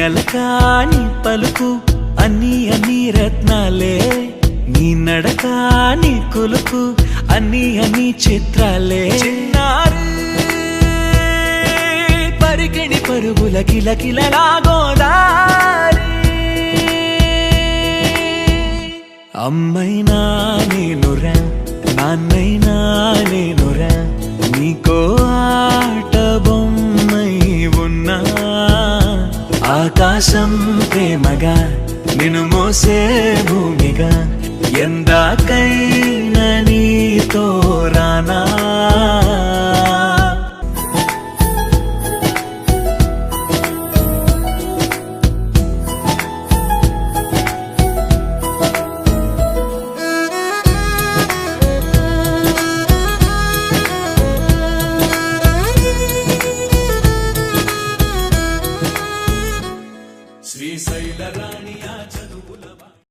నలకాని పలుకు అన్ని అన్ని రత్నాలే, నీ నడక నీ కొలుకు అన్ని అన్ని చిత్రాలే. చిన్నారి పరికిణి పరుగుల కిలకిలలా గోదారి, అమ్మైనా నేనురా నాన్నైనా నేనురా, నీకో ఆట బొమ్మై ఉన్నా. ఆకాశం ప్రేమగా నిన్ను మోసే భూమిగా, ఎందాకైనా నీతో రానా.